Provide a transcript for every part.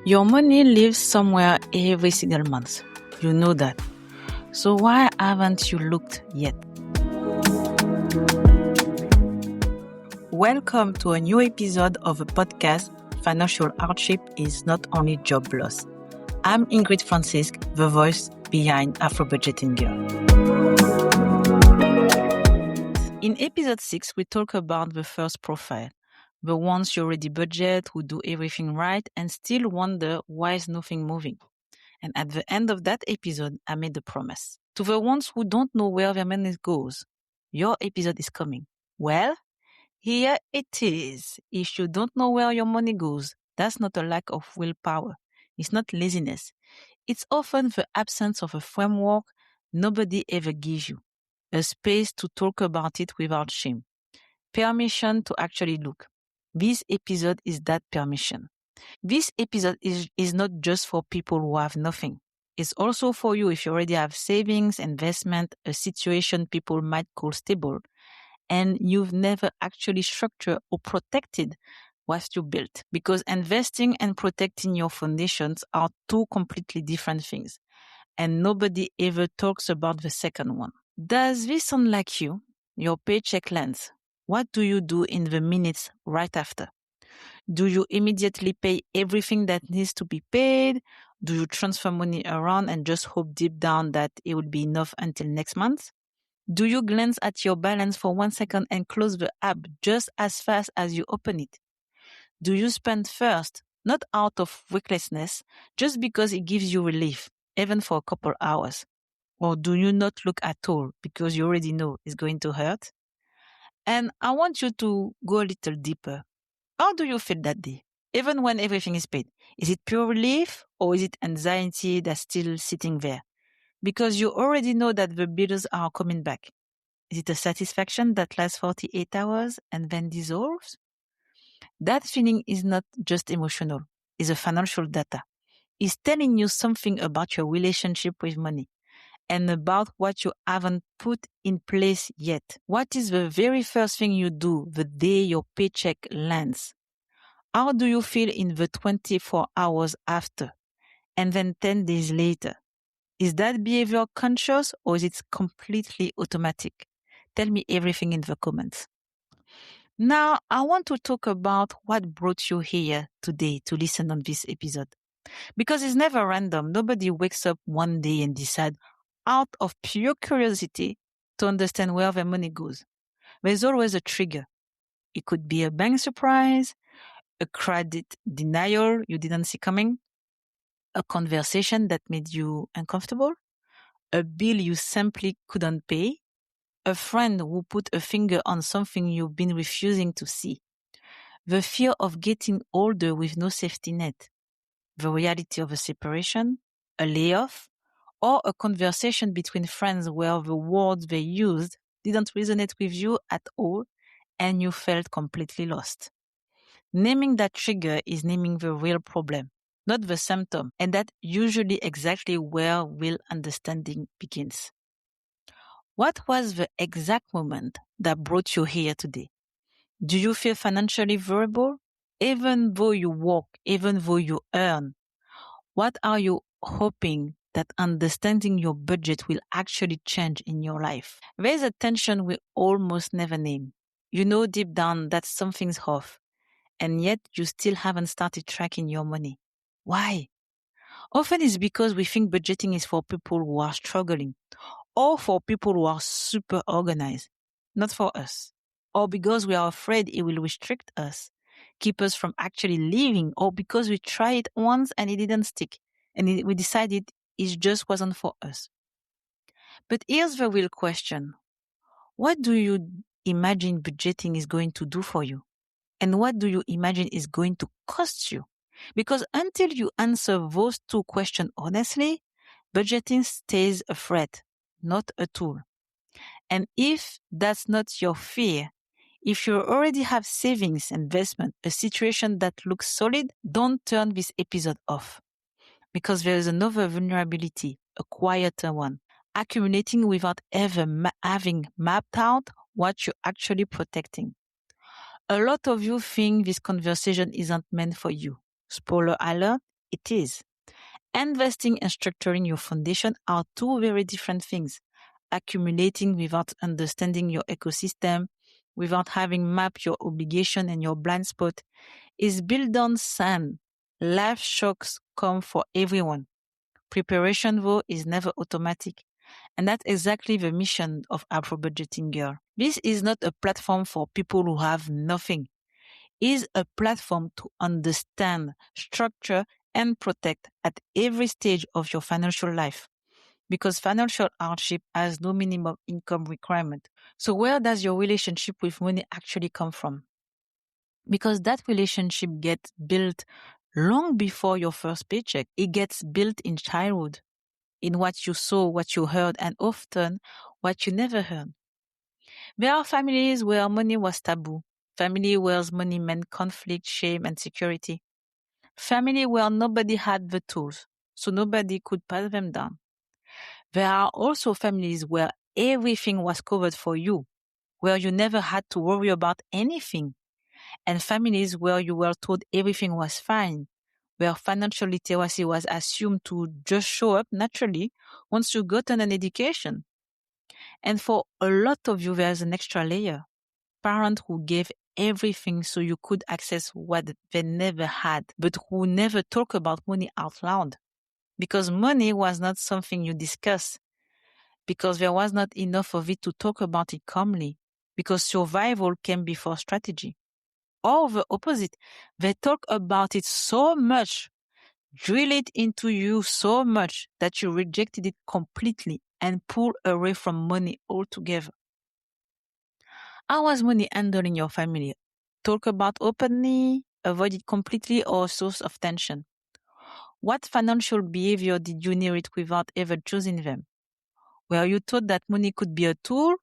Your money lives somewhere every single month. You know that. So why haven't you looked yet? Welcome to a new episode of a podcast, Financial Hardship is Not Only Job Loss. I'm Ingrid Francisque, the voice behind Afro Budgeting Girl. In episode 6, we talk about the first profile, the ones you already budget, who do everything right, and still wonder why is nothing moving. And at the end of that episode, I made a promise. To the ones who don't know where their money goes, your episode is coming. Well, here it is. If you don't know where your money goes, that's not a lack of willpower. It's not laziness. It's often the absence of a framework nobody ever gives you. A space to talk about it without shame. Permission to actually look. This episode is that permission. This episode is not just for people who have nothing. It's also for you if you already have savings, investment, a situation people might call stable, and you've never actually structured or protected what you built. Because investing and protecting your foundations are two completely different things, and nobody ever talks about the second one. Does this sound like you? Your paycheck lands. What do you do in the minutes right after? Do you immediately pay everything that needs to be paid? Do you transfer money around and just hope deep down that it will be enough until next month? Do you glance at your balance for 1 second and close the app just as fast as you open it? Do you spend first, not out of recklessness, just because it gives you relief, even for a couple hours? Or do you not look at all because you already know it's going to hurt? And I want you to go a little deeper. How do you feel that day, even when everything is paid? Is it pure relief or is it anxiety that's still sitting there? Because you already know that the bills are coming back. Is it a satisfaction that lasts 48 hours and then dissolves? That feeling is not just emotional, it's a financial data. It's telling you something about your relationship with money and about what you haven't put in place yet. What is the very first thing you do the day your paycheck lands? How do you feel in the 24 hours after? And then 10 days later? Is that behavior conscious or is it completely automatic? Tell me everything in the comments. Now, I want to talk about what brought you here today to listen on this episode. Because it's never random. Nobody wakes up one day and decides out of pure curiosity to understand where their money goes. There's always a trigger. It could be a bank surprise, a credit denial you didn't see coming, a conversation that made you uncomfortable, a bill you simply couldn't pay, a friend who put a finger on something you've been refusing to see, the fear of getting older with no safety net, the reality of a separation, a layoff, or a conversation between friends where the words they used didn't resonate with you at all and you felt completely lost. Naming that trigger is naming the real problem, not the symptom, and that's usually exactly where real understanding begins. What was the exact moment that brought you here today? Do you feel financially vulnerable? Even though you work, even though you earn, what are you hoping that understanding your budget will actually change in your life? There's a tension we almost never name. You know deep down that something's off, and yet you still haven't started tracking your money. Why? Often it's because we think budgeting is for people who are struggling or for people who are super organized, not for us. Or because we are afraid it will restrict us, keep us from actually living, or because we tried it once and it didn't stick and we decided it just wasn't for us. But here's the real question. What do you imagine budgeting is going to do for you? And what do you imagine is going to cost you? Because until you answer those two questions honestly, budgeting stays a threat, not a tool. And if that's not your fear, if you already have savings, investment, a situation that looks solid, don't turn this episode off. Because there is another vulnerability, a quieter one, accumulating without ever having mapped out what you're actually protecting. A lot of you think this conversation isn't meant for you. Spoiler alert, It is. Investing and structuring your foundation are two very different things. Accumulating without understanding your ecosystem, without having mapped your obligation and your blind spot, is built on sand. Life shocks come for everyone. Preparation, though, is never automatic. And that's exactly the mission of Afro Budgeting Girl. This is not a platform for people who have nothing. It is a platform to understand, structure, and protect at every stage of your financial life. Because financial hardship has no minimum income requirement. So where does your relationship with money actually come from? Because that relationship gets built long before your first paycheck. It gets built in childhood, in what you saw, what you heard, and often what you never heard. There are families where money was taboo. Family where money meant conflict, shame, and security. Family where nobody had the tools, so nobody could pass them down. There are also families where everything was covered for you, where you never had to worry about anything, and families where you were told everything was fine, where financial literacy was assumed to just show up naturally once you gotten an education. And for a lot of you, there's an extra layer. Parents who gave everything so you could access what they never had, but who never talk about money out loud. Because money was not something you discuss. Because there was not enough of it to talk about it calmly. Because survival came before strategy. Or the opposite. They talk about it so much, drill it into you so much that you rejected it completely and pull away from money altogether. How was money handled in your family? Talk about openly, avoid it completely, or a source of tension? What financial behavior did you inherit without ever choosing them? Were you taught that money could be a tool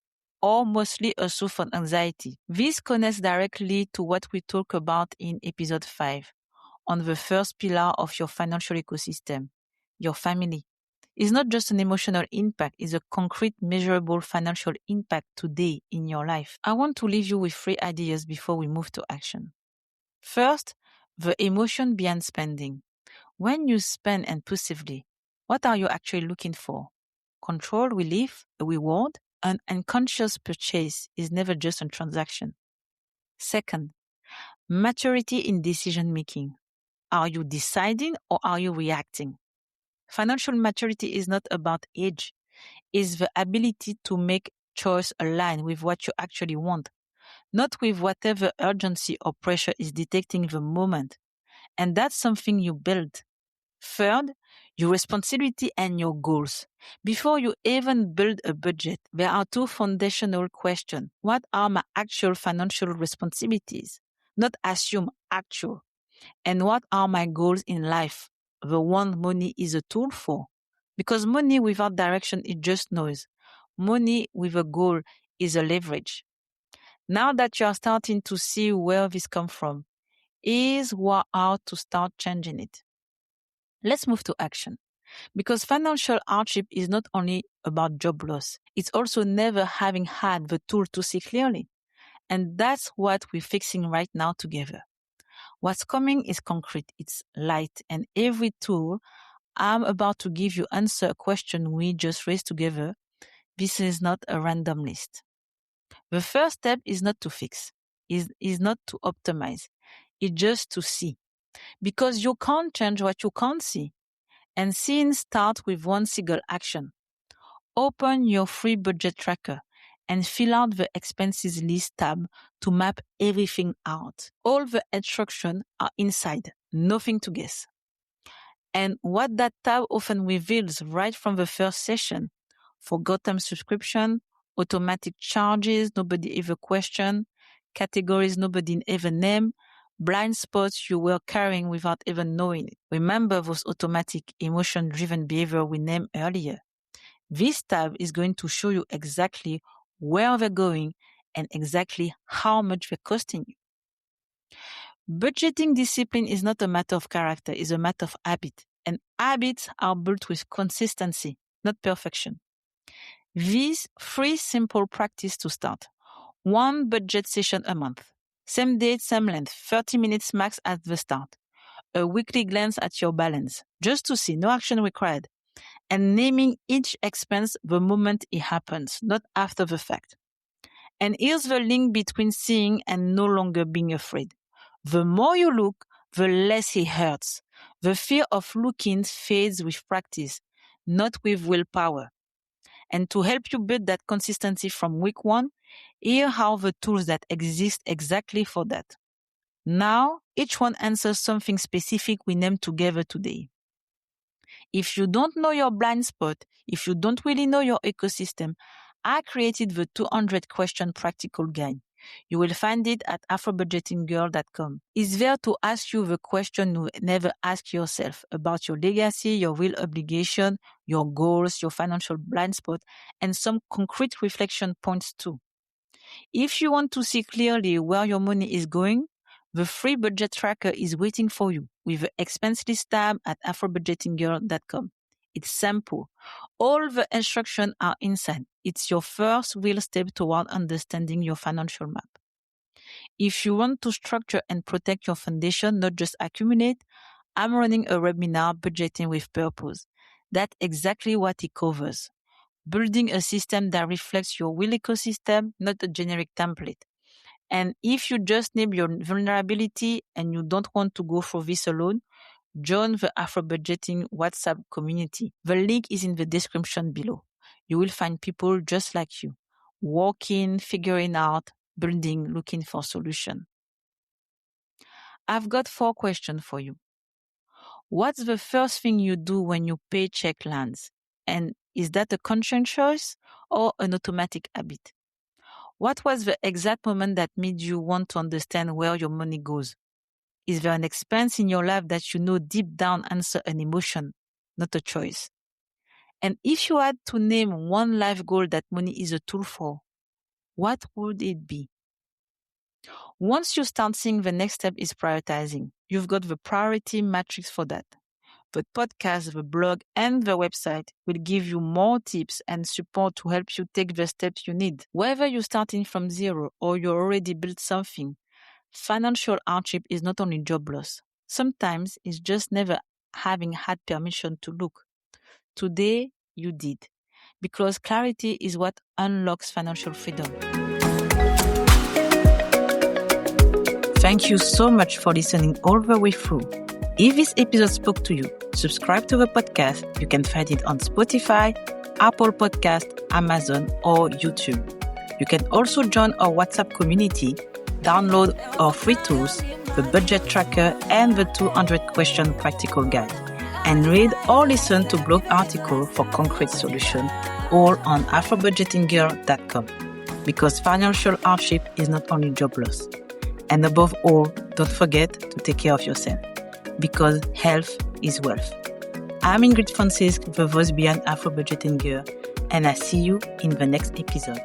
or mostly a source of anxiety? This connects directly to what we talk about in episode 5 on the first pillar of your financial ecosystem, your family. It's not just an emotional impact, it's a concrete, measurable financial impact today in your life. I want to leave you with 3 ideas before we move to action. First, the emotion behind spending. When you spend impulsively, what are you actually looking for? Control, relief, a reward? An unconscious purchase is never just a transaction. Second, maturity in decision making. Are you deciding or are you reacting? Financial maturity is not about age. It's the ability to make choice align with what you actually want, not with whatever urgency or pressure is dictating the moment. And that's something you build. Third, your responsibility and your goals. Before you even build a budget, there are 2 foundational questions. What are my actual financial responsibilities? Not assume, actual. And what are my goals in life? The one money is a tool for. Because money without direction is just noise. Money with a goal is a leverage. Now that you are starting to see where this comes from, is how to start changing it. Let's move to action. Because financial hardship is not only about job loss, it's also never having had the tool to see clearly. And that's what we're fixing right now together. What's coming is concrete, it's light, and every tool I'm about to give you answer a question we just raised together. This is not a random list. The first step is not to fix, is not to optimize, it's just to see. Because you can't change what you can't see. And seeing starts with one single action. Open your free budget tracker and fill out the expenses list tab to map everything out. All the instructions are inside, nothing to guess. And what that tab often reveals right from the first session, forgotten subscription, automatic charges nobody ever questioned, categories nobody ever named, blind spots you were carrying without even knowing it. Remember those automatic emotion-driven behavior we named earlier. This tab is going to show you exactly where they're going and exactly how much they're costing you. Budgeting discipline is not a matter of character, it's a matter of habit. And habits are built with consistency, not perfection. These 3 simple practices to start. 1 budget session a month. Same date, same length, 30 minutes max at the start. a weekly glance at your balance, just to see, no action required, and naming each expense the moment it happens, not after the fact. And here's the link between seeing and no longer being afraid. The more you look, the less it hurts. The fear of looking fades with practice, not with willpower. And to help you build that consistency from week 1, here are the tools that exist exactly for that. Now, each one answers something specific we named together today. If you don't know your blind spot, if you don't really know your ecosystem, I created the 200 question practical guide. You will find it at afrobudgetinggirl.com. It's there to ask you the question you never ask yourself about your legacy, your real obligation, your goals, your financial blind spot, and some concrete reflection points too. If you want to see clearly where your money is going, the free budget tracker is waiting for you with the expense list tab at afrobudgetinggirl.com. It's simple. All the instructions are inside. It's your first real step toward understanding your financial map. If you want to structure and protect your foundation, not just accumulate, I'm running a webinar, Budgeting with Purpose. That's exactly what it covers. Building a system that reflects your real ecosystem, not a generic template. And if you just name your vulnerability and you don't want to go through this alone, join the Afro-Budgeting WhatsApp community. The link is in the description below. You will find people just like you, working, figuring out, building, looking for solutions. I've got 4 questions for you. What's the first thing you do when your paycheck lands? And is that a conscious choice or an automatic habit? What was the exact moment that made you want to understand where your money goes? Is there an expense in your life that you know deep down answers an emotion, not a choice? And if you had to name one life goal that money is a tool for, what would it be? Once you start seeing, the next step is prioritizing. You've got the priority matrix for that. The podcast, the blog, and the website will give you more tips and support to help you take the steps you need. Whether you're starting from zero or you already built something, financial hardship is not only job loss. Sometimes it's just never having had permission to look. Today, you did. Because clarity is what unlocks financial freedom. Thank you so much for listening all the way through. If this episode spoke to you, subscribe to the podcast. You can find it on Spotify, Apple Podcast, Amazon, or YouTube. You can also join our WhatsApp community, download our free tools, the budget tracker, and the 200 question practical guide, and read or listen to blog articles for concrete solutions, all on afrobudgetinggirl.com. Because financial hardship is not only job loss. And above all, don't forget to take care of yourself. Because health is wealth. I'm Ingrid Francisque, the voice behind Afro Budgeting Girl, and I see you in the next episode.